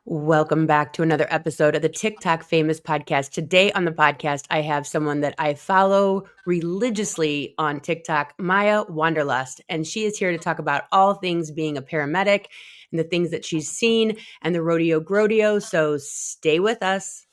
Welcome back to another episode of the TikTok Famous Podcast. Today on the podcast, I have someone that I follow religiously on TikTok, Maya Wanderlust, and she is here to talk about all things being a paramedic and the things that she's seen and the rodeo grodeo. So stay with us.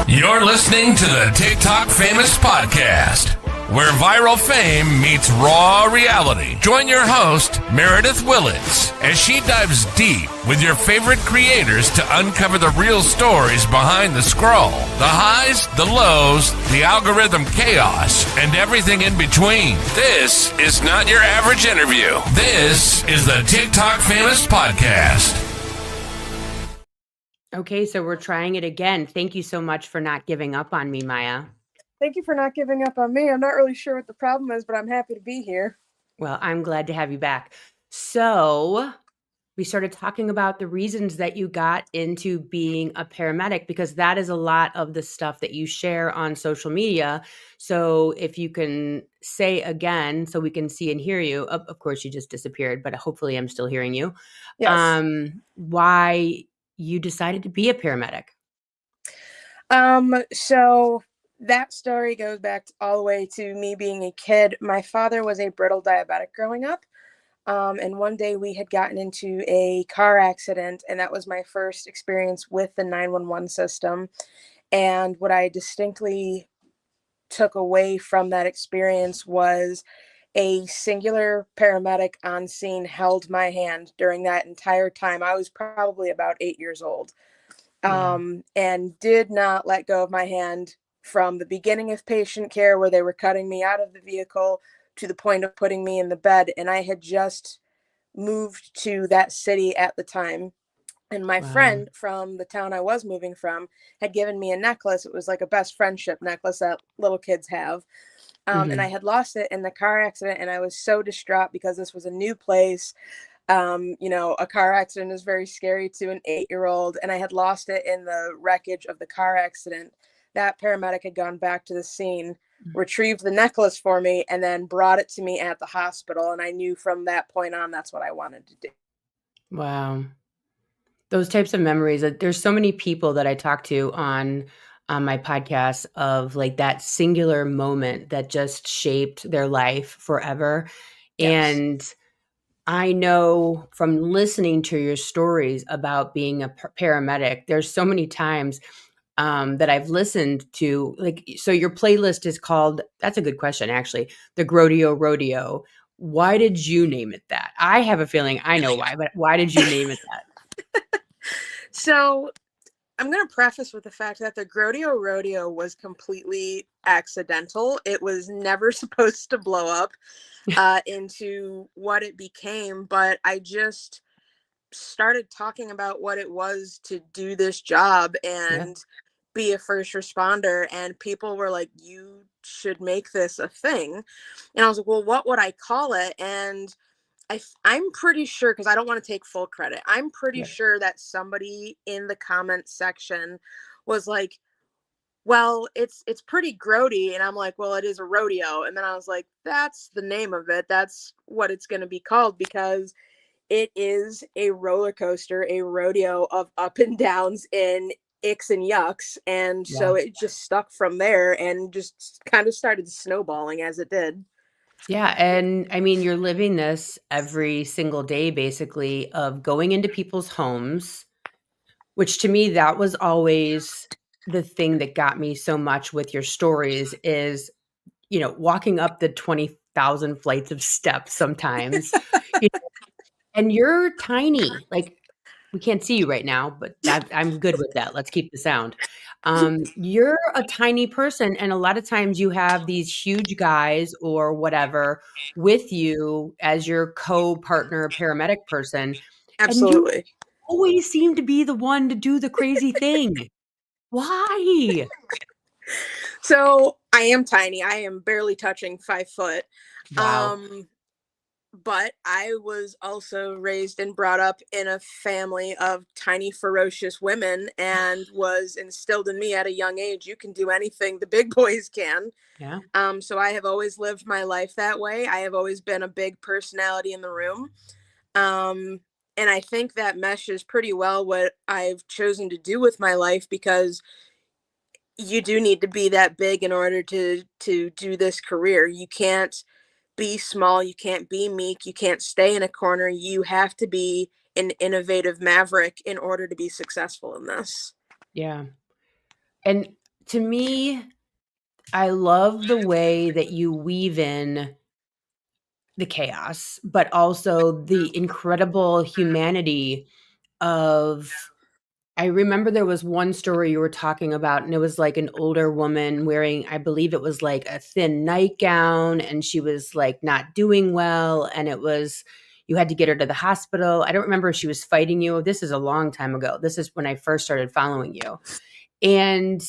You're listening to the TikTok Famous Podcast, where viral fame meets raw reality. Join your host, Meredith Willits, as she dives deep with your favorite creators to uncover the real stories behind the scroll, the highs, the lows, the algorithm chaos, and everything in between. This is not your average interview. This is the TikTok Famous Podcast. Okay, so we're trying it again. Thank you so much for not giving up on me, Maya. Thank you for not giving up on me. I'm not really sure what the problem is, but I'm happy to be here. Well, I'm glad to have you back. So we started talking about the reasons that you got into being a paramedic, because that is a lot of the stuff that you share on social media. So if you can say again, so we can see and hear you, of course you just disappeared, but hopefully I'm still hearing you. Yes. Why you decided to be a paramedic? So that story goes back all the way to me being a kid. My father was a brittle diabetic growing up. And one day we had gotten into a car accident, and that was my first experience with the 911 system. And what I distinctly took away from that experience was a singular paramedic on scene held my hand during that entire time. I was probably about 8 years old, and did not let go of my hand from the beginning of patient care, where they were cutting me out of the vehicle, to the point of putting me in the bed. And I had just moved to that city at the time. And my friend from the town I was moving from had given me a necklace. It was like a best friendship necklace that little kids have. And I had lost it in the car accident. And I was so distraught because this was a new place. A car accident is very scary to an 8-year-old. And I had lost it in the wreckage of the car accident. That paramedic had gone back to the scene, retrieved the necklace for me, and then brought it to me at the hospital. And I knew from that point on, that's what I wanted to do. Wow. Those types of memories, there's so many people that I talk to on my podcast of like that singular moment that just shaped their life forever. Yes. And I know from listening to your stories about being a paramedic, there's so many times that I've listened to, like, so your playlist is called, that's a good question, actually, the Grodeo Rodeo. Why did you name it that? I have a feeling I know why, but why did you name it that? So I'm going to preface with the fact that the Grodeo Rodeo was completely accidental. It was never supposed to blow up into what it became, but I just started talking about what it was to do this job and be a first responder, and people were like, you should make this a thing. And I was like, well, what would I call it? And I'm pretty sure, because I don't want to take full credit, I'm pretty sure that somebody in the comment section was like, well, it's pretty grody. And I'm like, well, it is a rodeo. And then I was like, that's the name of it. That's what it's going to be called, because it is a roller coaster, a rodeo of up and downs in icks and yucks. And so it just stuck from there and just kind of started snowballing as it did. Yeah. And I mean, you're living this every single day, basically, of going into people's homes, which to me, that was always the thing that got me so much with your stories is, walking up the 20,000 flights of steps sometimes. And you're tiny. Like, we can't see you right now, but I'm good with that. Let's keep the sound. You're a tiny person, and a lot of times you have these huge guys or whatever with you as your co-partner paramedic person. Absolutely. And you always seem to be the one to do the crazy thing. Why? So I am tiny. I am barely touching 5 foot. Wow. But I was also raised and brought up in a family of tiny, ferocious women, and was instilled in me at a young age, you can do anything the big boys can. Yeah. So I have always lived my life that way. I have always been a big personality in the room. And I think that meshes pretty well what I've chosen to do with my life, because you do need to be that big in order to do this career. You can't be small, you can't be meek, you can't stay in a corner. You have to be an innovative maverick in order to be successful in this. Yeah. And to me, I love the way that you weave in the chaos, but also the incredible humanity of I remember there was one story you were talking about, and it was like an older woman wearing, I believe it was like a thin nightgown, and she was like not doing well. And it was, you had to get her to the hospital. I don't remember if she was fighting you. This is a long time ago. This is when I first started following you. And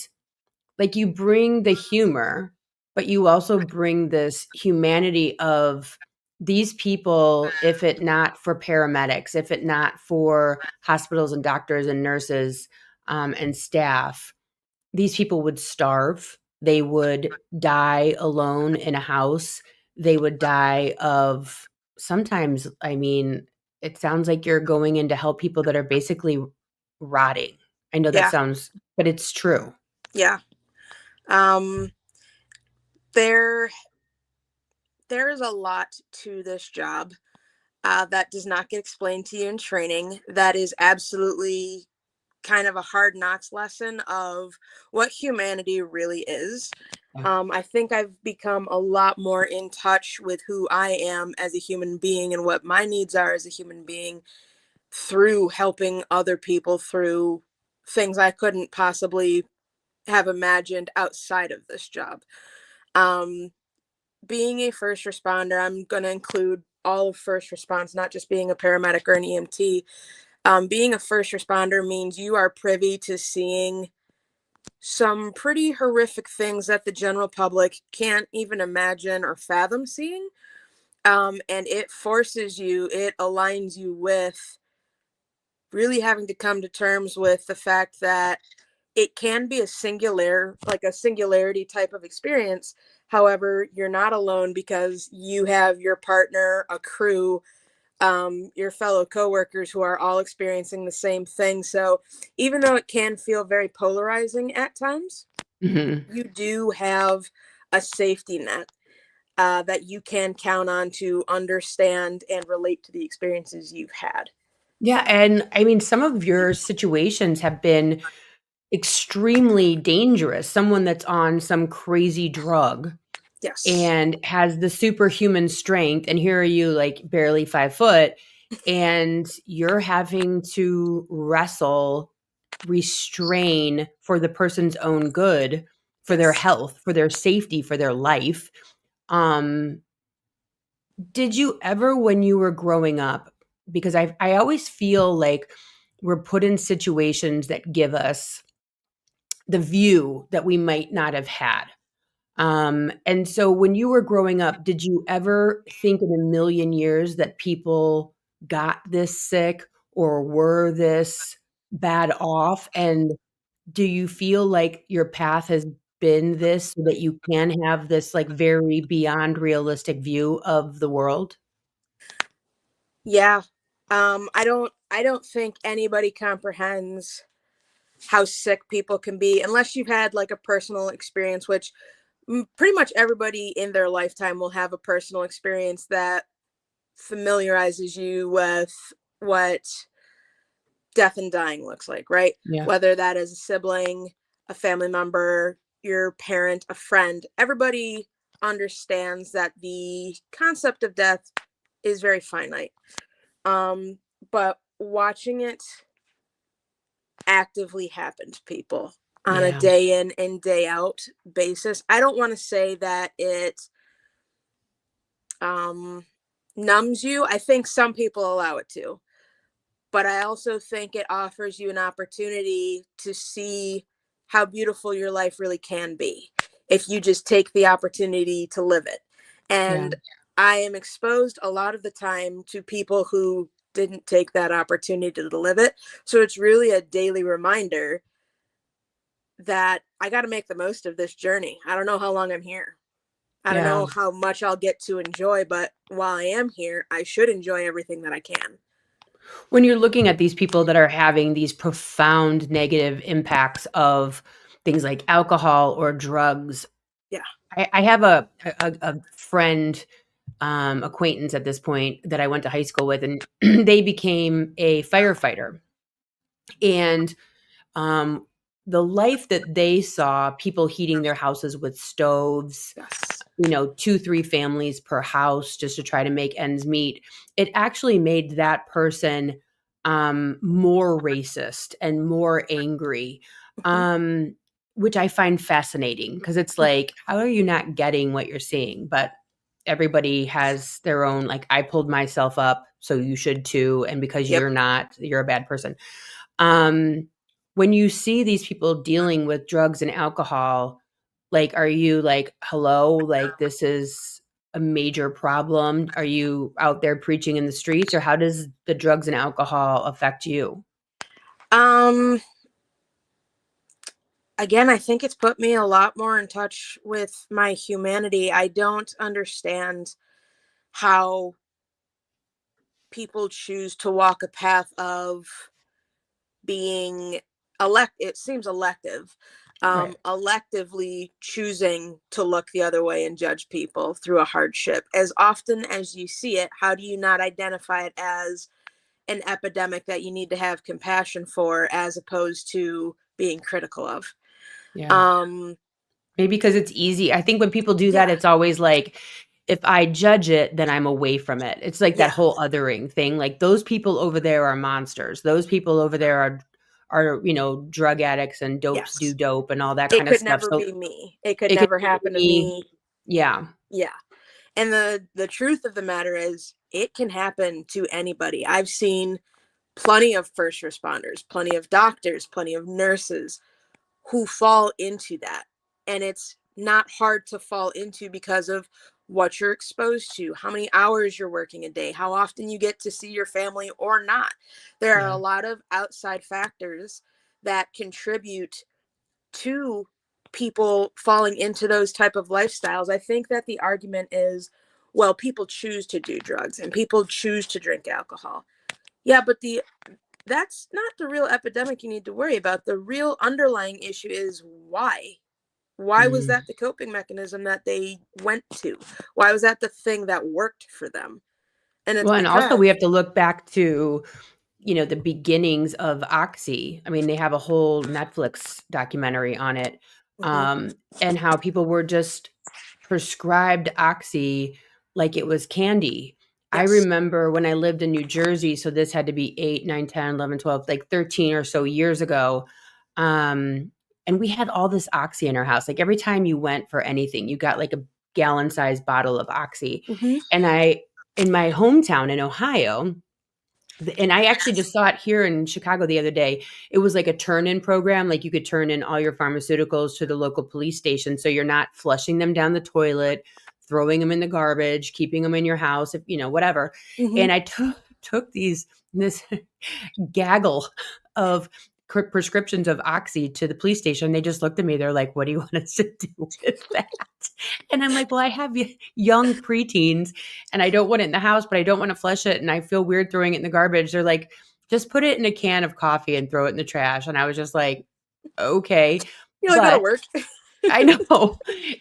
like you bring the humor, but you also bring this humanity of these people, if it not for paramedics, if it not for hospitals and doctors and nurses and staff, these people would starve. They would die alone in a house. They would die of sometimes, I mean, it sounds like you're going in to help people that are basically rotting. I know that Yeah, sounds, but it's true. yeah. Um, there, there is a lot to this job that does not get explained to you in training. That is absolutely kind of a hard knocks lesson of what humanity really is. Yeah. I think I've become a lot more in touch with who I am as a human being and what my needs are as a human being through helping other people through things I couldn't possibly have imagined outside of this job. Um, Being a first responder, I'm going to include all of first response, not just being a paramedic or an EMT. Being a first responder means you are privy to seeing some pretty horrific things that the general public can't even imagine or fathom seeing. And it forces you, it aligns you with really having to come to terms with the fact that it can be a singularity type of experience. However, you're not alone because you have your partner, a crew, your fellow coworkers who are all experiencing the same thing. So even though it can feel very polarizing at times, Mhm. you do have a safety net that you can count on to understand and relate to the experiences you've had. Yeah, and I mean, some of your situations have been extremely dangerous. Someone that's on some crazy drug Yes. and has the superhuman strength, and here are you, like, barely 5 foot, and you're having to wrestle, restrain for the person's own good, for their Yes. health, for their safety, for their life. Um, did you ever when you were growing up because I always feel like we're put in situations that give us the view that we might not have had. And so when you were growing up, did you ever think in a million years that people got this sick or were this bad off? And do you feel like your path has been this so that you can have this like very beyond realistic view of the world? Yeah. I don't think anybody comprehends how sick people can be unless you've had like a personal experience, which pretty much everybody in their lifetime will have a personal experience that familiarizes you with what death and dying looks like, right? Yeah. Whether that is a sibling, a family member, your parent, a friend, everybody understands that the concept of death is very finite. Um, but watching it actively happen to people on a Yeah. day in and day out basis, I don't want to say that it um, numbs you. I think some people allow it to, but I also think it offers you an opportunity to see how beautiful your life really can be if you just take the opportunity to live it. Yeah. And I am exposed a lot of the time to people who didn't take that opportunity to live it. So it's really a daily reminder that I got to make the most of this journey. I don't know how long I'm here. I don't Yeah. know how much I'll get to enjoy, but while I am here, I should enjoy everything that I can. When you're looking at these people that are having these profound negative impacts of things like alcohol or drugs, Yeah. I have a friend, acquaintance at this point that I went to high school with, and they became a firefighter. And um, the life that they saw, people heating their houses with stoves, Yes. 2, 3 families per house just to try to make ends meet. It actually made that person more racist and more angry, Mhm. um, which I find fascinating because it's like, how are you not getting what you're seeing? But everybody has their own, like, I pulled myself up, so you should too. And because Yep. you're not, you're a bad person. Um, when you see these people dealing with drugs and alcohol, like, are you like, hello, like this is a major problem? Are you out there preaching in the streets, or how does the drugs and alcohol affect you? Um, Again, I think it's put me a lot more in touch with my humanity. I don't understand how people choose to walk a path of being it seems elective, Right. electively choosing to look the other way and judge people through a hardship. As often as you see it, how do you not identify it as an epidemic that you need to have compassion for as opposed to being critical of? Yeah. um Maybe because it's easy. I think when people do that, yeah. it's always like, if I judge it, then I'm away from it. It's like that Yeah. whole othering thing. Like, those people over there are monsters. Those people over there are, drug addicts and dopes do Yes. dope and all that It kind of could stuff. never So be me. It could it could never never happen to be. me. Yeah. Yeah. And the truth of the matter is it can happen to anybody. I've seen plenty of first responders, plenty of doctors, plenty of nurses who fall into that. And it's not hard to fall into because of what you're exposed to, how many hours you're working a day, how often you get to see your family or not. There are a Yeah. lot of outside factors that contribute to people falling into those type of lifestyles. I think that the argument is, well, people choose to do drugs and people choose to drink alcohol. Yeah, but the that's not the real epidemic you need to worry about. The real underlying issue is why. Why was Mm. that the coping mechanism that they went to? Why was that the thing that worked for them? And it's Well, and also because, we have to look back to, the beginnings of Oxy. I mean, they have a whole Netflix documentary on it, mhm, and how people were just prescribed Oxy like it was candy. I yes. remember when I lived in New Jersey, so this had to be 8, 9, 10, 11, 12, like 13 or so years ago. And we had all this Oxy in our house. Like, every time you went for anything, you got like a gallon-sized bottle of Oxy. Hmm. And in my hometown in Ohio, and I actually just saw it here in Chicago the other day. It was like a turn-in program. Like, you could turn in all your pharmaceuticals to the local police station, so you're not flushing them down the toilet, throwing them in the garbage, keeping them in your house, if whatever. Hmm. And I took this gaggle of prescriptions of Oxy to the police station. They just looked at me. They're like, "What do you want us to do with that?" And I'm like, "Well, I have young preteens, and I don't want it in the house, but I don't want to flush it, and I feel weird throwing it in the garbage." They're like, "Just put it in a can of coffee and throw it in the trash." And I was just like, "Okay," You're like, that'll but work. I know.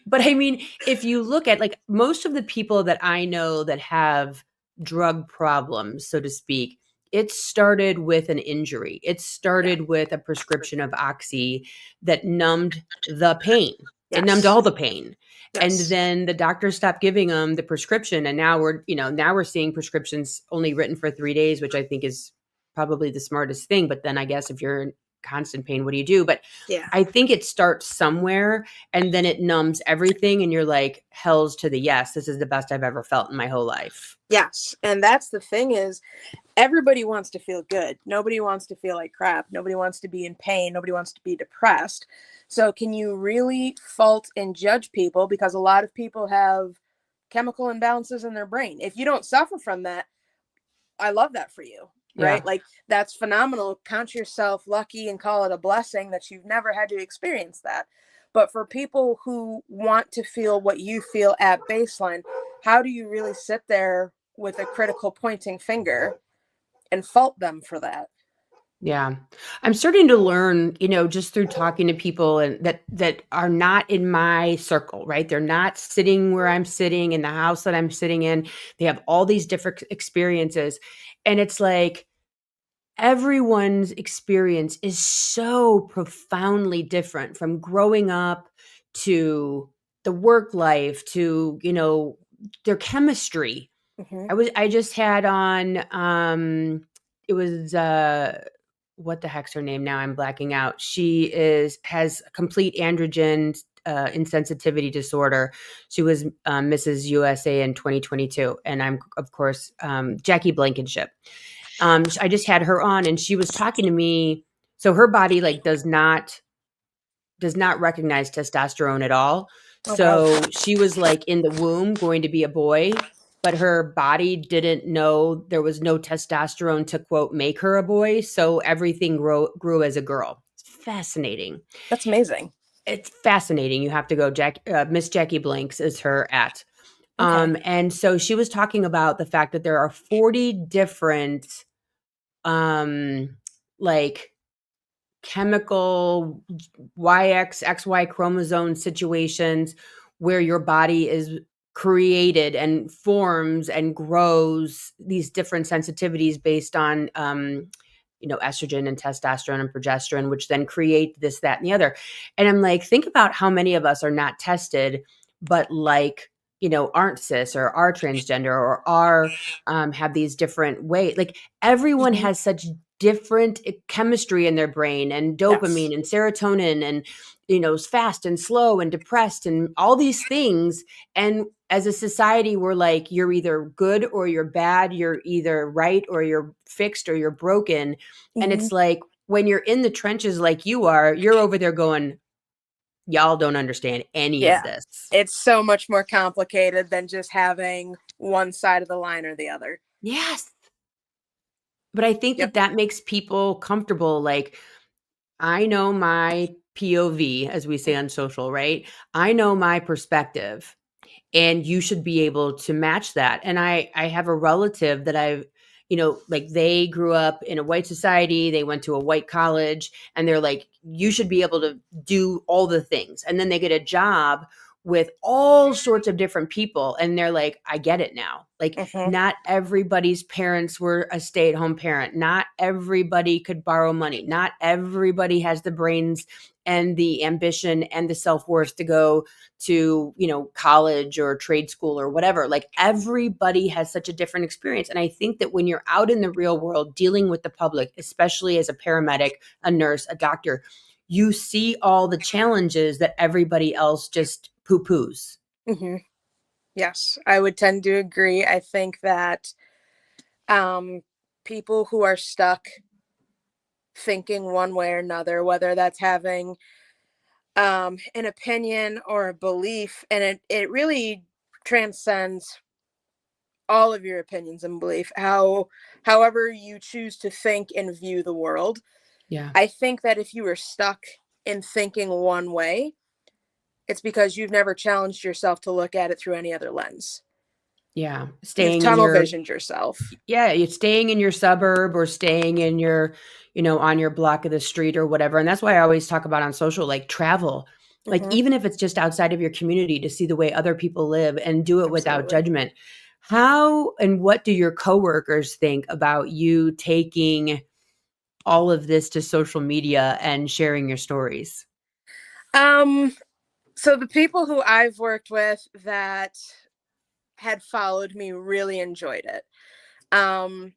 But I mean, if you look at, like, most of the people that I know that have drug problems, so to speak, it started with an injury. It Yeah. started with a prescription of Oxy that numbed the pain. It numbed Yes. all the pain. And Yes. then the doctor stopped giving them the prescription. And now we're seeing prescriptions only written for 3 days, which I think is probably the smartest thing. But then I guess if you're in constant pain, what do you do? But Yeah. I think it starts somewhere, and then it numbs everything, and you're like, hells to the yes, this is the best I've ever felt in my whole life. Yes. And that's the thing is everybody wants to feel good. Nobody wants to feel like crap. Nobody wants to be in pain. Nobody wants to be depressed. So can you really fault and judge people because a lot of people have chemical imbalances in their brain? If you don't suffer from that, I love that for you, right? Yeah. Like that's phenomenal. Count yourself lucky and call it a blessing that you've never had to experience that. But for people who want to feel what you feel at baseline, how do you really sit there with a critical pointing finger and fault them for that. Yeah. I'm starting to learn, just through talking to people and that are not in my circle, right? They're not sitting where I'm sitting in the house that I'm sitting in. They have all these different experiences. And it's like everyone's experience is so profoundly different, from growing up to the work life to, their chemistry. Hmm. I just had on it was what the heck's her name now? I'm blacking out. She has complete androgen insensitivity disorder. She was Mrs. USA in 2022, and I'm of course Jackie Blankenship. I just had her on, and she was talking to me. So her body like does not recognize testosterone at all. Oh, wow. So she was like in the womb going to be a boy, but her body didn't know there was no testosterone to quote make her a boy. So everything grew as a girl. It's fascinating. That's amazing. It's fascinating. You have to go. Miss Jackie Blanks is her at. Okay. And so she was talking about the fact that there are 40 different like chemical XY chromosome situations where your body is created and forms and grows these different sensitivities based on estrogen and testosterone and progesterone, which then create this, that, and the other. And I'm like, think about how many of us are not tested, but like, aren't cis or are transgender or are have these different ways. Like everyone Hmm. has such different chemistry in their brain, and Yes. dopamine and serotonin, and fast and slow and depressed and all these things. And as a society, we're like, you're either good or you're bad, you're either right or you're fixed or you're broken. And Hmm. it's like when you're in the trenches like you are, you're over there going, y'all don't understand any of Yeah. this. It's so much more complicated than just having one side of the line or the other. Yes. But I think Yep. that makes people comfortable. Like, I know my POV, as we say on social, right? I know my perspective, and you should be able to match that. And I have a relative that like they grew up in a white society, they went to a white college, and they're like, you should be able to do all the things. And then they get a job with all sorts of different people, and they're like, I get it now. Like, Hmm. not everybody's parents were a stay-at-home parent, not everybody could borrow money, not everybody has the brains and the ambition and the self-worth to go to college or trade school or whatever. Like everybody has such a different experience. And I think that when you're out in the real world dealing with the public, especially as a paramedic, a nurse, a doctor, you see all the challenges that everybody else just poo-poos. Hmm. Yes, I would tend to agree. I think that um, people who are stuck thinking one way or another, whether that's having an opinion or a belief, and it really transcends all of your opinions and belief, however you choose to think and view the world. Yeah. I think that if you were stuck in thinking one way, it's because you've never challenged yourself to look at it through any other lens. Yeah. You've tunnel visioned yourself. You're staying in your suburb or staying in your, on your block of the street or whatever. And that's why I always talk about on social, like travel, like Hmm. even if it's just outside of your community, to see the way other people live and do it without Absolutely. judgment. How and what do your coworkers think about you taking all of this to social media and sharing your stories? Um, so the people who I've worked with that had followed me really enjoyed it. Um,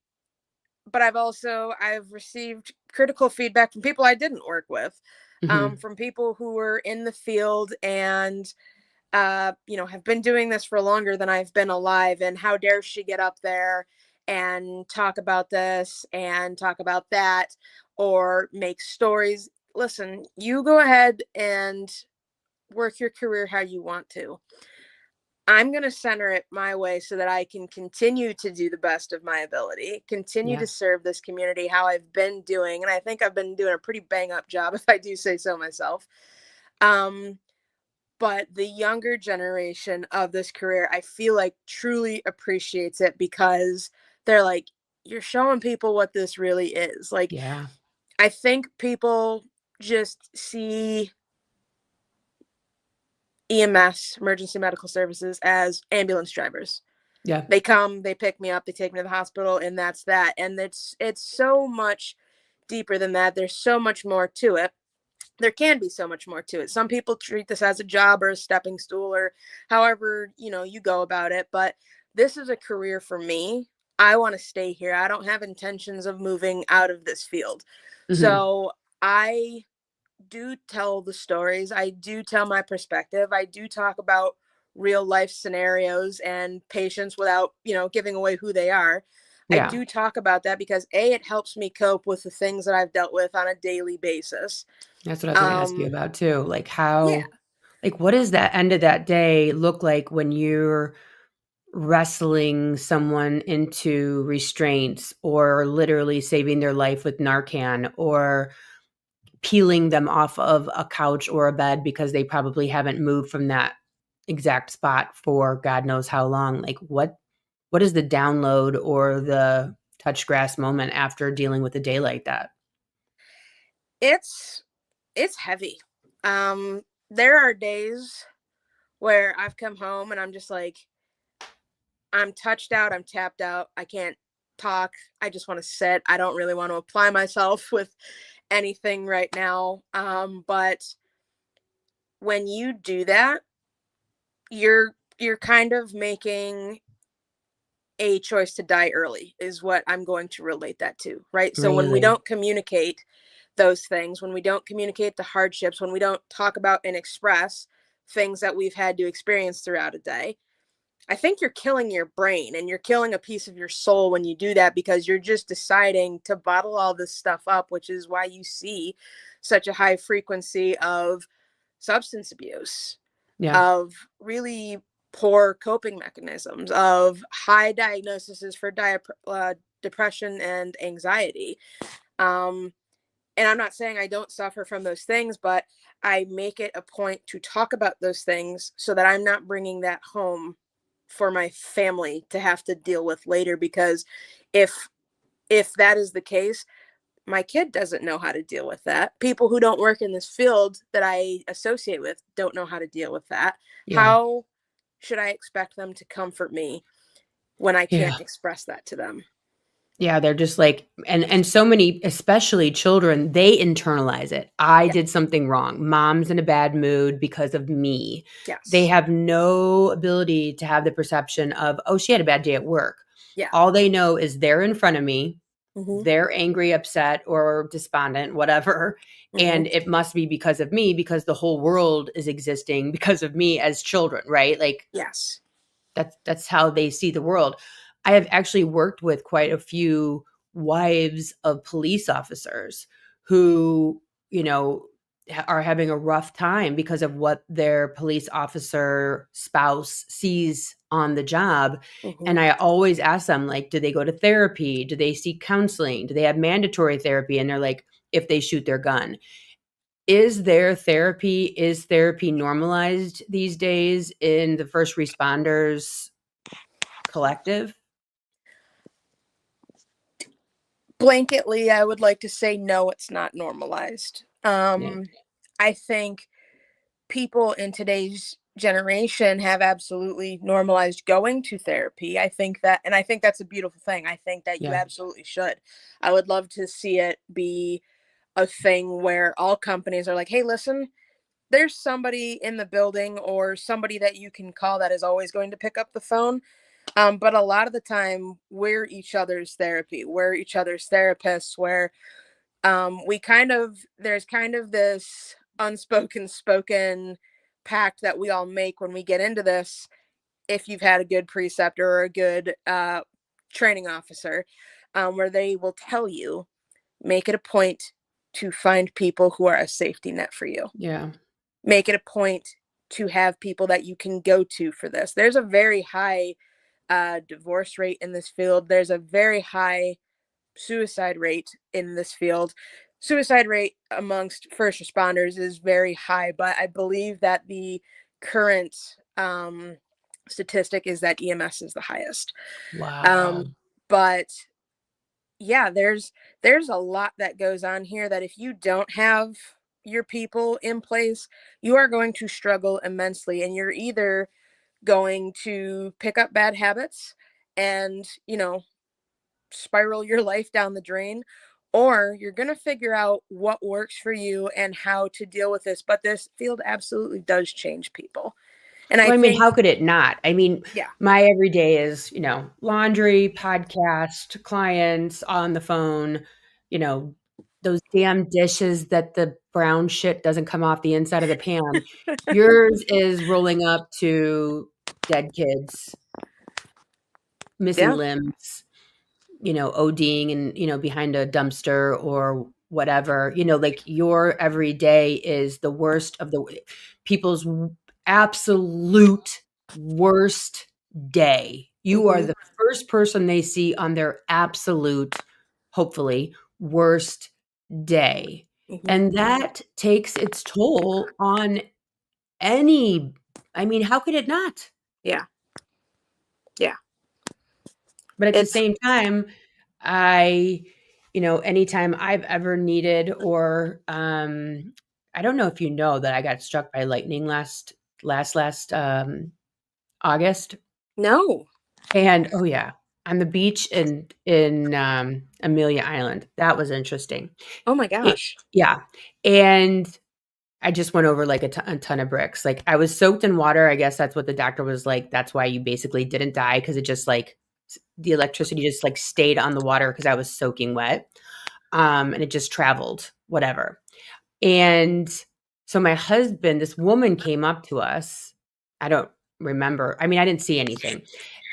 but I've received critical feedback from people I didn't work with, Mhm. from people who were in the field and have been doing this for longer than I've been alive. And how dare she get up there and talk about this and talk about that or make stories. Listen, you go ahead and work your career how you want to. I'm going to center it my way so that I can continue to do the best of my ability, continue Yeah. to serve this community how I've been doing. And I think I've been doing a pretty bang up job, if I do say so myself. Um, but the younger generation of this career, I feel like truly appreciates it because they're like, you're showing people what this really is. Like, Yeah. I think people just see EMS, emergency medical services, as ambulance drivers. Yeah. They come, they pick me up, they take me to the hospital, and that's that. And it's so much deeper than that. There's so much more to it. There can be so much more to it. Some people treat this as a job or a stepping stool or however, you go about it, but this is a career for me. I want to stay here. I don't have intentions of moving out of this field. Hmm. So, I do tell the stories. I do tell my perspective. I do talk about real life scenarios and patients without, giving away who they are. I Yeah. do talk about that because it helps me cope with the things that I've dealt with on a daily basis. That's what I was going to ask you Um, about too. Like yeah, what does that end of that day look like when you're wrestling someone into restraints or literally saving their life with Narcan or peeling them off of a couch or a bed because they probably haven't moved from that exact spot for God knows how long. Like what is the download or the touch grass moment after dealing with a day like that? it's it's heavy. There are days where I've come home and I'm just like, I'm touched out, I'm tapped out, I can't talk, I just want to sit. I don't really want to apply myself with anything right now. But when you do that, you're kind of making a choice to die early is what I'm going to relate that to, right? So when we Really? don't communicate those things, when we don't communicate the hardships, when we don't talk about and express things that we've had to experience throughout a day, I think you're killing your brain and you're killing a piece of your soul when you do that because you're just deciding to bottle all this stuff up, which is why you see such a high frequency of substance abuse, Yeah. of really poor coping mechanisms, of high diagnoses for depression and anxiety. Um, and I'm not saying I don't suffer from those things, but I make it a point to talk about those things so that I'm not bringing that home for my family to have to deal with later. Because if that is the case, my kid doesn't know how to deal with that. People who don't work in this field that I associate with don't know how to deal with that. Yeah. How should I expect them to comfort me when I Yeah. can't express that to them? Yeah, they're just like and so many, especially children, they internalize it. I Yeah. did something wrong. Mom's in a bad mood because of me. They Yes. have no ability to have the perception of, "Oh, she had a bad day at work." Yeah. All they know is they're in front of me, Mm-hmm. they're angry, upset, or despondent, whatever, Mm-hmm. and it must be because of me because the whole world is existing because of me as children, right? Like Yes. that's how they see the world. I have actually worked with quite a few wives of police officers who, you know, are having a rough time because of what their police officer spouse sees on the job. Mm-hmm. And I always ask them, like, do they go to therapy? Do they seek counseling? Do they have mandatory therapy? And they're like, if they shoot their gun. Is therapy normalized these days in the first responders collective? Blanketly, I would like to say no, it's not normalized. Yeah. I think people in today's generation have absolutely normalized going to therapy. I think that's a beautiful thing. I think that you Yeah. absolutely should. I would love to see it be a thing where all companies are like, hey, listen, there's somebody in the building or somebody that you can call that is always going to pick up the phone. But a lot of the time, we're each other's therapy, we're each other's therapists, where there's kind of this unspoken spoken pact that we all make when we get into this. If you've had a good preceptor or a good training officer, where they will tell you, make it a point to find people who are a safety net for you. Yeah. Make it a point to have people that you can go to for this. There's a very high divorce rate in this field. There's a very high suicide rate in this field. Suicide rate amongst first responders is very high, but I believe that the current statistic is that EMS is the highest. Wow. Um, but yeah, there's a lot that goes on here that if you don't have your people in place, you are going to struggle immensely, and you're either going to pick up bad habits and, spiral your life down the drain, or you're going to figure out what works for you and how to deal with this. But this field absolutely does change people. And I Well, I mean, think, how could it not? I mean, yeah, my everyday is, laundry, podcast, clients on the phone, you know, those damn dishes that the brown shit doesn't come off the inside of the pan. Yours is rolling up to dead kids, missing yeah, limbs, ODing and, behind a dumpster or whatever, like your every day is the worst of the people's absolute worst day. You are hmm the first person they see on their absolute, hopefully, worst day. hmm And that takes its toll on any, I mean, how could it not? yeah, yeah. But at the It's same time, I, anytime I've ever needed or I don't know if you know that I got struck by lightning last August. no. And oh yeah, on the beach in Amelia Island. That was interesting. Oh my It, gosh. yeah. And I just went over like a ton of bricks. Like I was soaked in water. I guess that's what the doctor was like. That's why you basically didn't die because it just like the electricity just like stayed on the water because I was soaking wet. And it just traveled, whatever. And so my husband, this woman came up to us. I don't remember. I mean, I didn't see anything.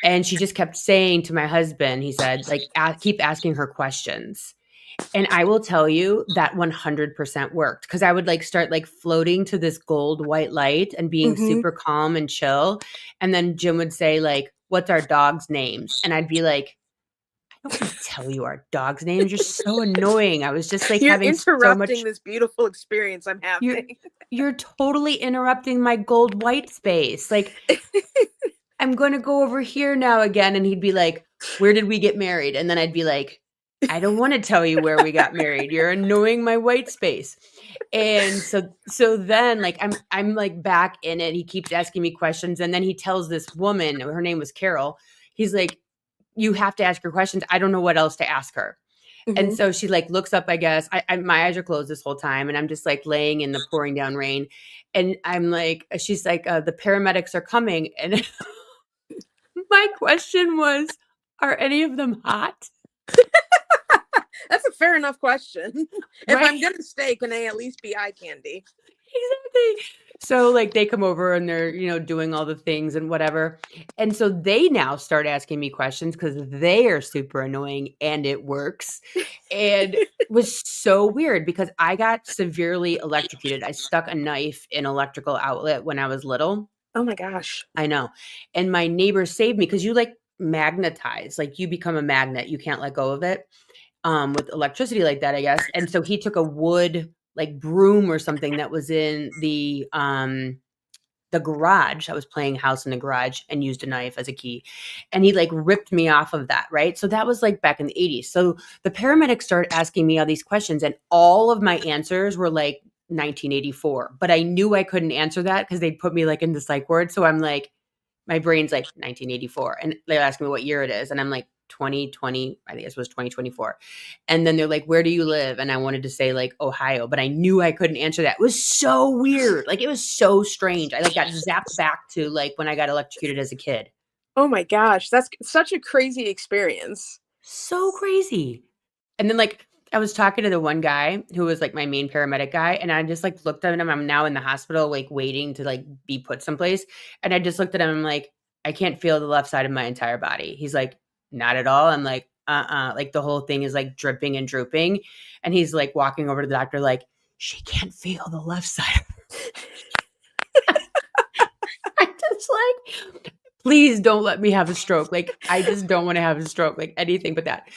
And she just kept saying to my husband, he said, like, keep asking her questions. And I will tell you that 100% worked because I would like start like floating to this gold white light and being hmm super calm and chill. And then Jim would say, like, what's our dog's names? And I'd be like, I don't want to tell you our dog's names. You're so annoying. I was just like You're having so interrupting much. this beautiful experience I'm You're having. you're totally interrupting my gold white space. Like I'm going to go over here now again. And he'd be like, where did we get married? And then I'd be like, I don't want to tell you where we got married. You're annoying my white space. And so then like I'm like back in it. He keeps asking me questions. And then he tells this woman, her name was Carol, he's like, you have to ask her questions. I don't know what else to ask her. And hmm so she like looks up, I guess. My eyes are closed this whole time, and I'm just like laying in the pouring down rain. And I'm like, she's like, the paramedics are coming. And my question was, are any of them hot? That's a fair enough question. If Right? I'm gonna stay, can they at least be eye candy? Exactly. So like they come over and they're, doing all the things and whatever. And so they now start asking me questions because they are super annoying and it works. And it was so weird because I got severely electrocuted. I stuck a knife in electrical outlet when I was little. Oh my gosh. I know. And my neighbor saved me because you like magnetize, like you become a magnet. You can't let go of it with electricity like that, I guess. And so he took a wood like broom or something that was in the garage. I was playing house in the garage and used a knife as a key. And he like ripped me off of that, right? So that was like back in the 80s. So the paramedics started asking me all these questions and all of my answers were like 1984. But I knew I couldn't answer that because they'd put me like in the psych ward. So I'm like, my brain's like 1984. And they're asking me what year it is. And I'm like, 2020, I think this was 2024. And then they're like, where do you live? And I wanted to say like Ohio, but I knew I couldn't answer that. It was so weird. Like it was so strange. I like got zapped back to like when I got electrocuted as a kid. Oh my gosh. That's such a crazy experience. So crazy. And then like I was talking to the one guy who was like my main paramedic guy, and I just like looked at him. I'm now in the hospital, like waiting to like be put someplace. And I just looked at him. I'm like, I can't feel the left side of my entire body. He's like, not at all. I'm like, like the whole thing is like dripping and drooping. And he's like walking over to the doctor, like, she can't feel the left side. I just like, please don't let me have a stroke. Like, I just don't want to have a stroke, like anything but that.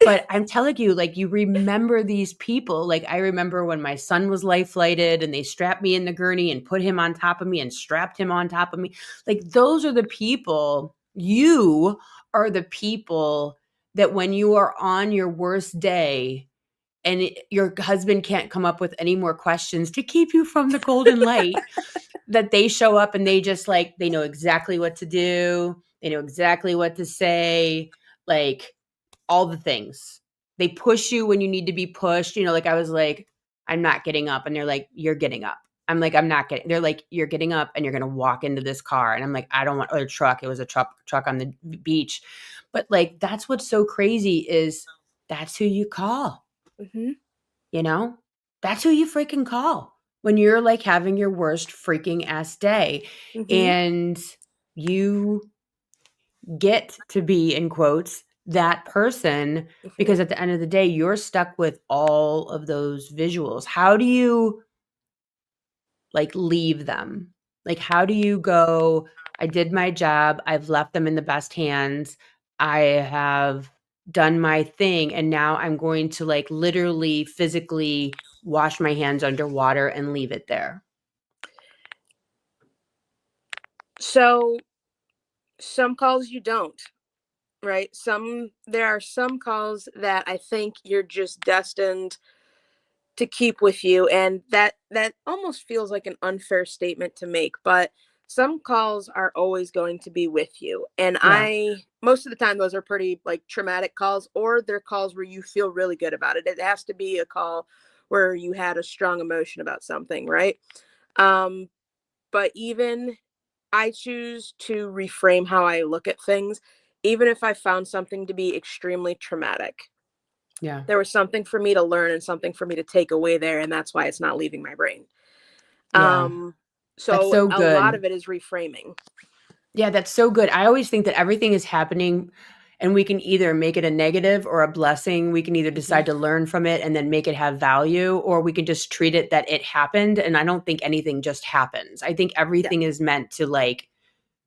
But I'm telling you, like, you remember these people. Like, I remember when my son was life flighted and they strapped me in the gurney and put him on top of me and strapped him on top of me. Like, those are the people, you are the people that when you are on your worst day and your husband can't come up with any more questions to keep you from the golden light, that they show up and they just like, they know exactly what to do. They know exactly what to say, like all the things. They push you when you need to be pushed. Like I was like, I'm not getting up. And they're like, you're getting up. I'm like, I'm not getting, they're like, you're getting up and you're going to walk into this car. And I'm like, I don't want, or a truck. It was a truck on the beach. But like, that's what's so crazy is that's who you call. Mm-hmm. That's who you freaking call when you're like having your worst freaking ass day. Mm-hmm. And you get to be, in quotes, that person, Mm-hmm. because at the end of the day, you're stuck with all of those visuals. How do you like leave them? Like, how do you go, I did my job, I've left them in the best hands, I have done my thing, and now I'm going to like literally physically wash my hands underwater and leave it there? So some calls you don't, right? There are some calls that I think you're just destined to keep with you, and that almost feels like an unfair statement to make, but some calls are always going to be with you. And Yeah. I most of the time those are pretty like traumatic calls, or they're calls where you feel really good about it. It has to be a call where you had a strong emotion about something, right? um but even I choose to reframe how I look at things, even if I found something to be extremely traumatic. Yeah. There was something for me to learn and something for me to take away there, and that's why it's not leaving my brain. Yeah. Um, That's so so a lot good. of it is reframing. Yeah, that's so good. I always think that everything is happening and we can either make it a negative or a blessing. We can either Mhm. decide to learn from it and then make it have value, or we can just treat it that it happened. And I don't think anything just happens. I think Yeah, everything is meant to like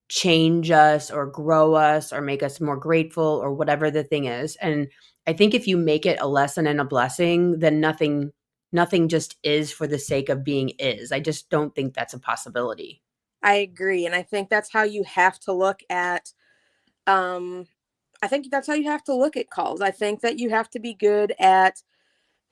change us or grow us or make us more grateful or whatever the thing is. And I think if you make it a lesson and a blessing, then nothing just is for the sake of being is. I just don't think that's a possibility. I agree, and I think that's how you have to look at. Um, I think that's how you have to look at calls. I think that you have to be good at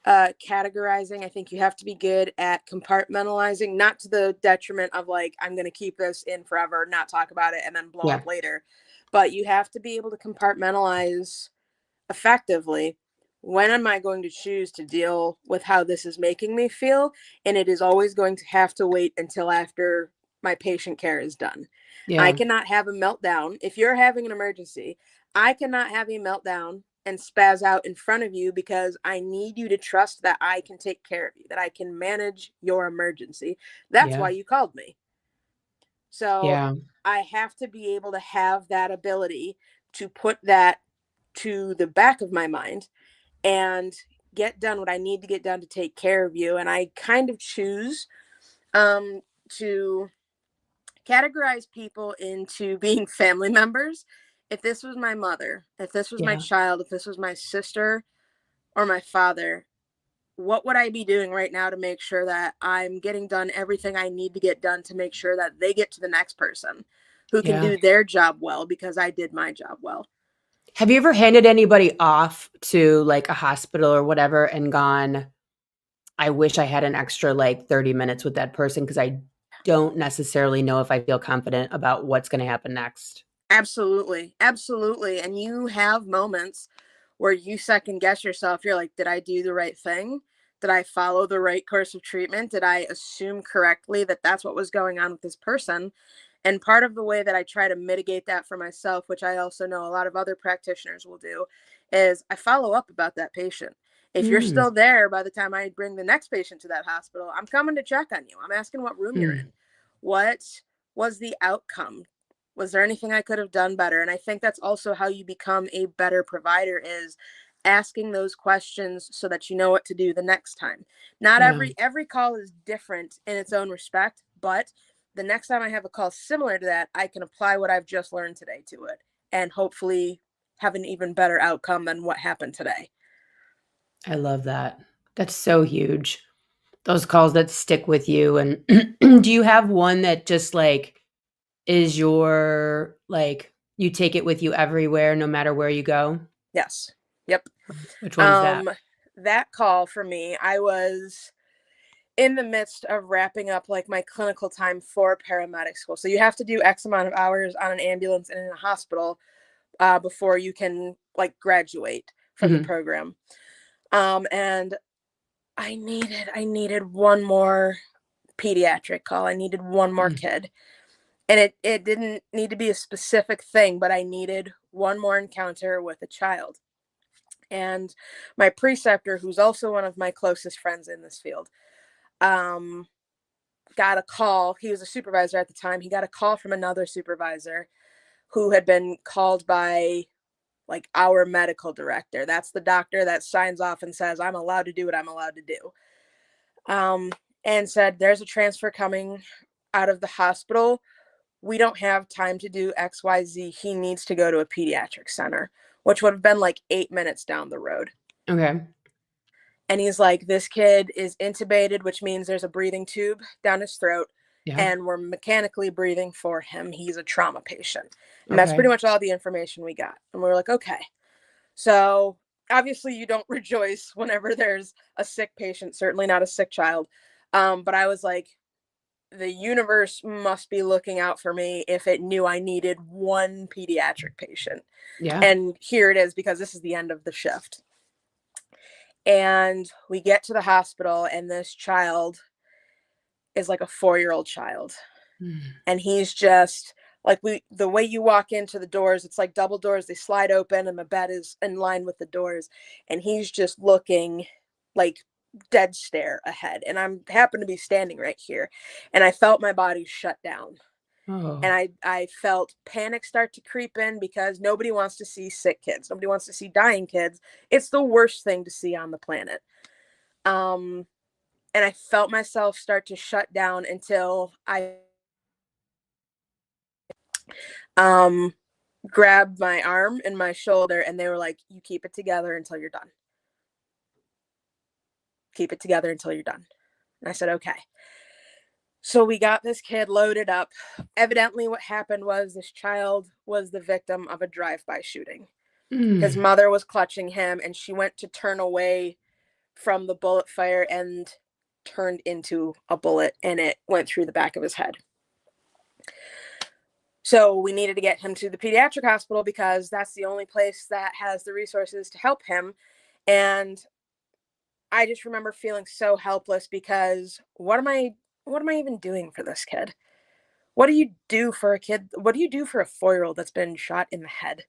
categorizing. I think you have to be good at compartmentalizing, not to the detriment of like, I'm going to keep this in forever, not talk about it, and then blow Yeah. up later. But you have to be able to compartmentalize effectively. When am I going to choose to deal with how this is making me feel? And it is always going to have to wait until after my patient care is done. I Yeah. cannot have a meltdown. If you're having an emergency, I cannot have a meltdown and spaz out in front of you, because I need you to trust that I can take care of you, that I can manage your emergency. That's why Yeah. you called me. So Yeah. I have to be able to have that ability to put that to the back of my mind and get done what I need to get done to take care of you. And I kind of choose to categorize people into being family members. If this was my mother, if this was my Yeah. child, if this was my sister or my father, what would I be doing right now to make sure that I'm getting done everything I need to get done to make sure that they get to the next person who can Yeah. do their job well because I did my job well? Have you ever handed anybody off to like a hospital or whatever and gone, I wish I had an extra like 30 minutes with that person because I don't necessarily know if I feel confident about what's going to happen next? Absolutely. Absolutely. And you have moments where you second guess yourself. You're like, did I do the right thing? Did I follow the right course of treatment? Did I assume correctly that that's what was going on with this person? And part of the way that I try to mitigate that for myself, which I also know a lot of other practitioners will do, is I follow up about that patient. If you're Mm, still there by the time I bring the next patient to that hospital, I'm coming to check on you. I'm asking what room you're mm, in. What was the outcome? Was there anything I could have done better? And I think that's also how you become a better provider, is asking those questions so that you know what to do the next time. Not yeah, every call is different in its own respect, but the next time I have a call similar to that, I can apply what I've just learned today to it and hopefully have an even better outcome than what happened today. I love that. That's so huge. Those calls that stick with you. And do you have one that just like is your like you take it with you everywhere, no matter where you go? Yes. Yep. Which one's that? That call for me, I was in the midst of wrapping up like my clinical time for paramedic school. So you have to do X amount of hours on an ambulance and in a hospital before you can like graduate from the Mhm. program. And I needed one more pediatric call. I needed one more Mm. kid. And it didn't need to be a specific thing, but I needed one more encounter with a child. And my preceptor, who's also one of my closest friends in this field, um, got a call. He was a supervisor at the time. He got a call from another supervisor who had been called by like our medical director. That's the doctor that signs off and says, I'm allowed to do what I'm allowed to do. And said, there's a transfer coming out of the hospital. We don't have time to do XYZ. He needs to go to a pediatric center, which would have been like 8 minutes down the road. Okay. And he's like, this kid is intubated, which means there's a breathing tube down his throat. Yeah. And we're mechanically breathing for him. He's a trauma patient. And that's Okay. pretty much all the information we got. And we were like, okay. So obviously you don't rejoice whenever there's a sick patient, certainly not a sick child. But I was like, the universe must be looking out for me if it knew I needed one pediatric patient. Yeah. And here it is, because this is the end of the shift. And we get to the hospital, and this child is like a 4-year-old child. Mm. And he's just like, the way you walk into the doors, it's like double doors, they slide open and the bed is in line with the doors. And he's just looking like dead stare ahead. And I'm happen to be standing right here. And I felt my body shut down. Oh. And I felt panic start to creep in, because nobody wants to see sick kids. Nobody wants to see dying kids. It's the worst thing to see on the planet. And I felt myself start to shut down until I grabbed my arm and my shoulder, and they were like, you keep it together until you're done. Keep it together until you're done. And I said, okay. So we got this kid loaded up. Evidently what happened was this child was the victim of a drive-by shooting. His mother was clutching him, and she went to turn away from the bullet fire and turned into a bullet, and it went through the back of his head. So we needed to get him to the pediatric hospital, because that's the only place that has the resources to help him. And I just remember feeling so helpless, because what am I even doing for this kid? What do you do for a kid? What do you do for a 4-year-old that's been shot in the head,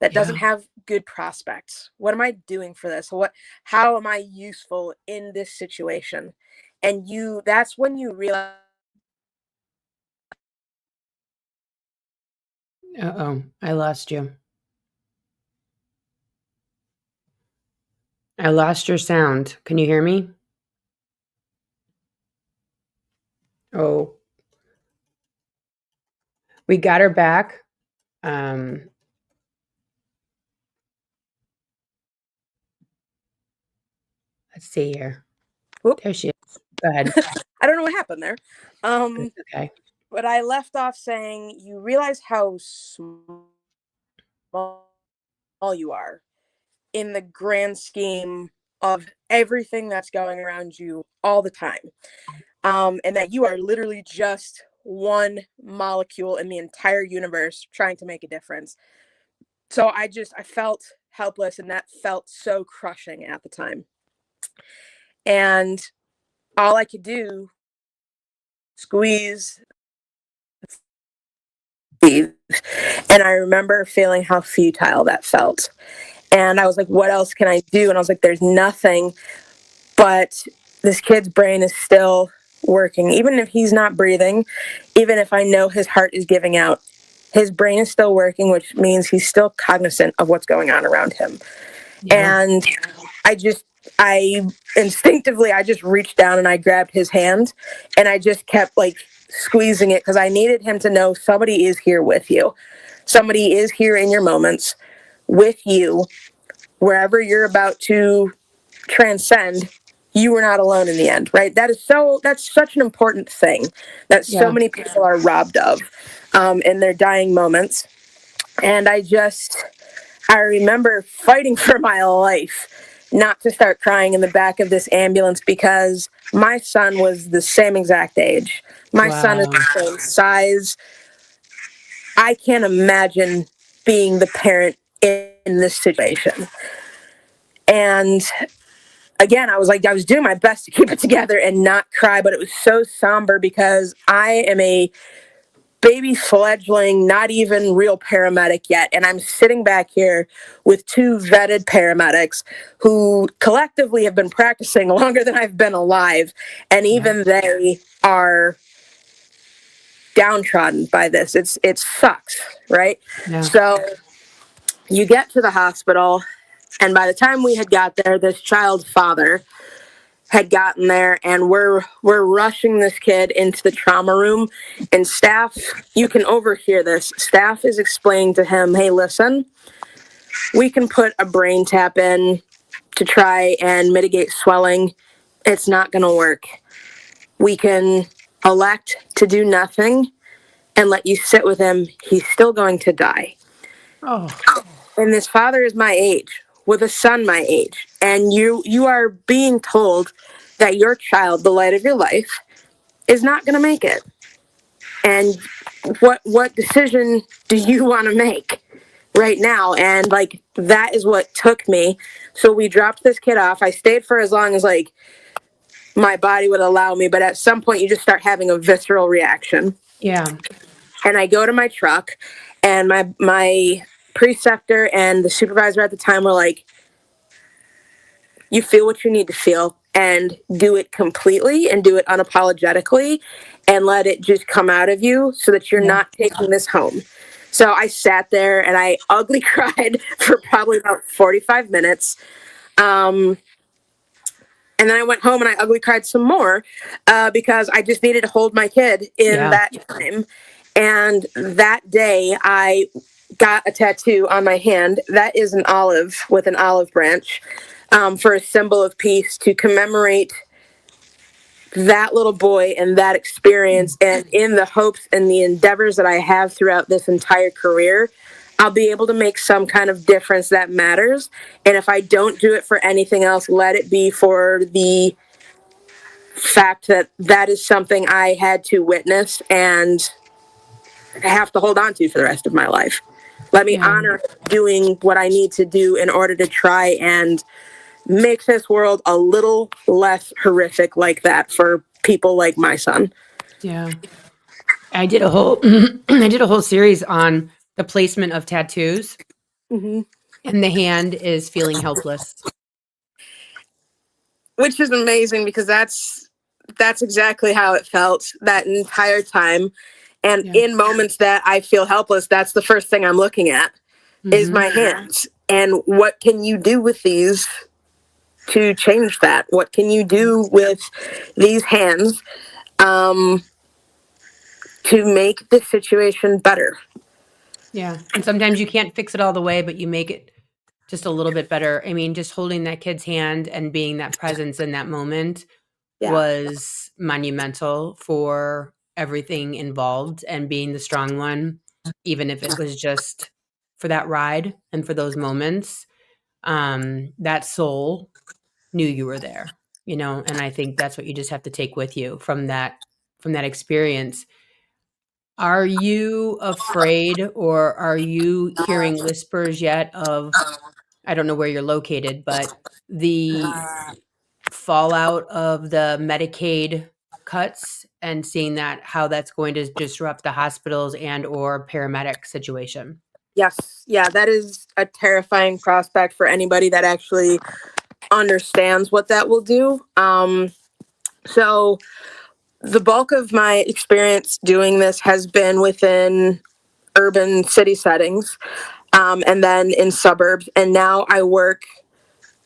that doesn't have good prospects? What am I doing for this? How am I useful in this situation? And that's when you realize. Uh-oh, I lost you. I lost your sound. Can you hear me? Oh, we got her back. Let's see here. Whoop. There she is. Go ahead. I don't know what happened there. It's okay. But I left off saying, you realize how small you are in the grand scheme of everything that's going around you all the time. And that you are literally just one molecule in the entire universe trying to make a difference. So I felt helpless, and that felt so crushing at the time. And all I could do, squeeze. And I remember feeling how futile that felt. And I was like, what else can I do? And I was like, there's nothing. But this kid's brain is still working. Even if he's not breathing, even if I know his heart is giving out, his brain is still working, which means he's still cognizant of what's going on around him. Yeah. And I instinctively, I just reached down and I grabbed his hand, and I just kept like squeezing it, because I needed him to know somebody is here with you. Somebody is here in your moments with you. Wherever you're about to transcend, you were not alone in the end, right? That's such an important thing that so many people are robbed of in their dying moments. And I I remember fighting for my life not to start crying in the back of this ambulance because my son was the same exact age. My son is Wow. the same size. I can't imagine being the parent in this situation. And again, I was doing my best to keep it together and not cry, but it was so somber because I am a baby fledgling, not even real paramedic yet. And I'm sitting back here with two vetted paramedics who collectively have been practicing longer than I've been alive. And even they are downtrodden by this. It sucks, right? Yeah. So you get to the hospital, and by the time we had got there, this child's father had gotten there, and we're rushing this kid into the trauma room, and staff, you can overhear this, staff is explaining to him, hey, listen, we can put a brain tap in to try and mitigate swelling. It's not going to work. We can elect to do nothing and let you sit with him. He's still going to die. Oh. And this father is my age, with a son my age, and you are being told that your child, the light of your life, is not going to make it. And what decision do you want to make right now? And like, that is what took me. So we dropped this kid off. I stayed for as long as like my body would allow me, but at some point you just start having a visceral reaction. Yeah. And I go to my truck, and my preceptor and the supervisor at the time were like, you feel what you need to feel and do it completely and do it unapologetically and let it just come out of you so that you're not taking this home. So I sat there and I ugly cried for probably about 45 minutes. And then I went home and I ugly cried some more because I just needed to hold my kid in that time. And that day I got a tattoo on my hand. That is an olive with an olive branch for a symbol of peace to commemorate that little boy and that experience. And in the hopes and the endeavors that I have throughout this entire career, I'll be able to make some kind of difference that matters. And if I don't do it for anything else, let it be for the fact that that is something I had to witness and have to hold on to for the rest of my life. Let me honor doing what I need to do in order to try and make this world a little less horrific like that for people like my son. Yeah. I did a whole series on the placement of tattoos, and the hand is feeling helpless. Which is amazing because that's exactly how it felt that entire time. And in moments that I feel helpless, that's the first thing I'm looking at is my hands. And what can you do with these to change that? What can you do with these hands to make the situation better? Yeah. And sometimes you can't fix it all the way, but you make it just a little bit better. I mean, just holding that kid's hand and being that presence in that moment was monumental for everything involved, and being the strong one, even if it was just for that ride and for those moments. That soul knew you were there, and I think that's what you just have to take with you from that experience. Are you afraid, or are you hearing whispers yet of, I don't know where you're located, but the fallout of the Medicaid cuts, and seeing how that's going to disrupt the hospitals and or paramedic situation? Yes. Yeah, that is a terrifying prospect for anybody that actually understands what that will do. So the bulk of my experience doing this has been within urban city settings, and then in suburbs. And now I work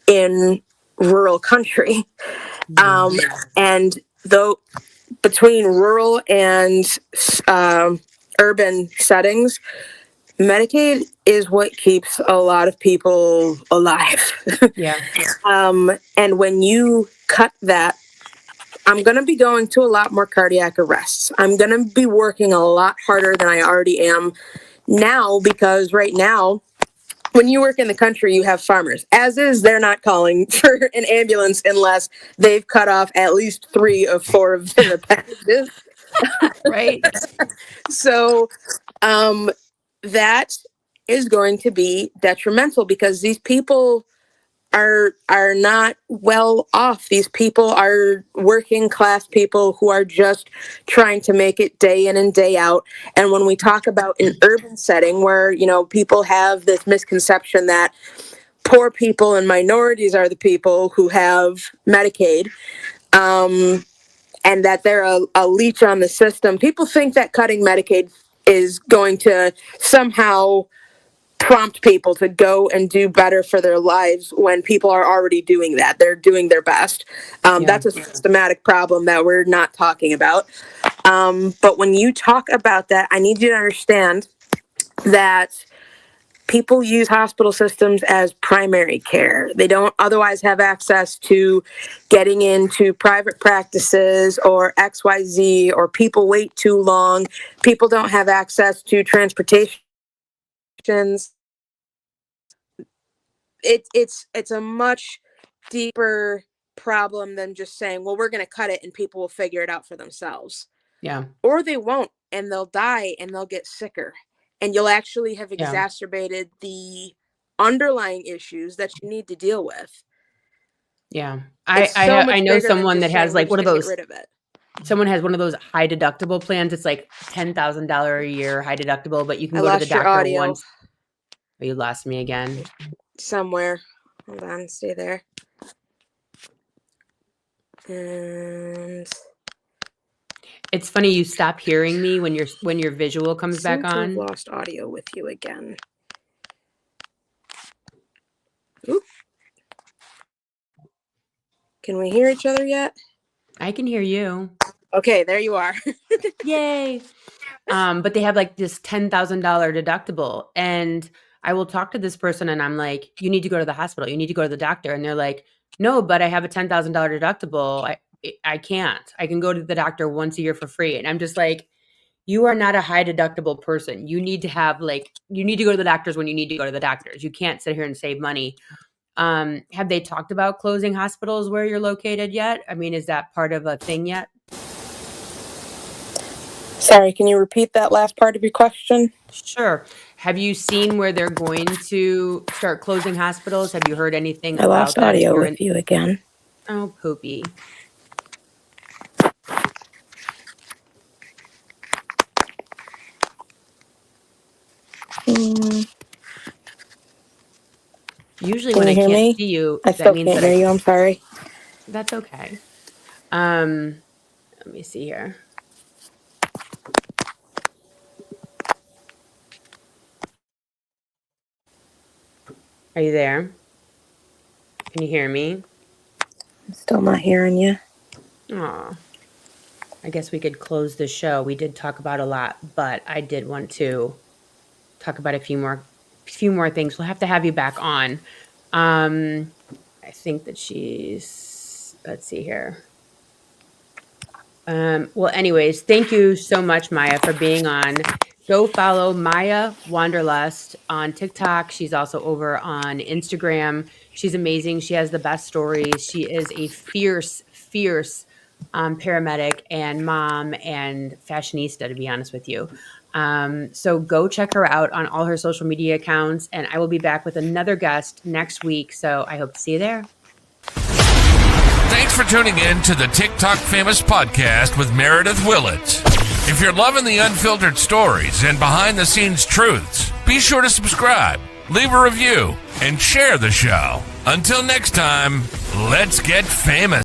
in rural country. And though between rural and urban settings, Medicaid is what keeps a lot of people alive. Yeah. And when you cut that, I'm going to be going to a lot more cardiac arrests. I'm going to be working a lot harder than I already am now, because right now when you work in the country, you have farmers. As is, they're not calling for an ambulance unless they've cut off at least 3 of 4 of their appendages. Right. So that is going to be detrimental because these people are not well off. These people are working class people who are just trying to make it day in and day out. And when we talk about an urban setting where, you know, people have this misconception that poor people and minorities are the people who have Medicaid, and that they're a leech on the system, people think that cutting Medicaid is going to somehow prompt people to go and do better for their lives when people are already doing that. They're doing their best. That's a systematic problem that we're not talking about. But when you talk about that, I need you to understand that people use hospital systems as primary care. They don't otherwise have access to getting into private practices or XYZ, or people wait too long. People don't have access to transportation. It's a much deeper problem than just saying, well, we're going to cut it and people will figure it out for themselves. Yeah. Or they won't, and they'll die and they'll get sicker, and you'll actually have exacerbated the underlying issues that you need to deal with. Yeah. I know someone that has like one of those, get rid of it. Someone has one of those high deductible plans. It's like $10,000 a year high deductible, but you can go to the doctor once. Oh, you lost me again. Somewhere. Hold on, stay there. And it's funny you stop hearing me when your visual comes back on. I've lost audio with you again. Oop. Can we hear each other yet? I can hear you. Okay, there you are. Yay. But they have like this $10,000 deductible, and I will talk to this person and I'm like, you need to go to the hospital. You need to go to the doctor. And they're like, no, but I have a $10,000 deductible. I can't. I can go to the doctor once a year for free. And I'm just like, you are not a high deductible person. You need to have you need to go to the doctors when you need to go to the doctors. You can't sit here and save money. Have they talked about closing hospitals where you're located yet? I mean, is that part of a thing yet? Sorry, can you repeat that last part of your question? Sure. Have you seen where they're going to start closing hospitals? Have you heard anything I about lost that? audio with you again. Oh, poopy. Usually when I can't see you, I still can't hear you. I'm sorry. That's okay. Let me see here. Are you there? Can you hear me? I'm still not hearing you. Aw. I guess we could close the show. We did talk about a lot, but I did want to talk about a few more things. We'll have to have you back on. I think that let's see here. Well, anyways, thank you so much, Maya, for being on. Go follow Maya Wanderlust on TikTok. She's also over on Instagram. She's amazing. She has the best stories. She is a fierce paramedic and mom and fashionista, to be honest with you. So go check her out on all her social media accounts, and I will be back with another guest next week. So I hope to see you there. Thanks for tuning in to the TikTok Famous Podcast with Meredith Willits. If you're loving the unfiltered stories and behind-the-scenes truths, be sure to subscribe, leave a review, and share the show. Until next time, let's get famous.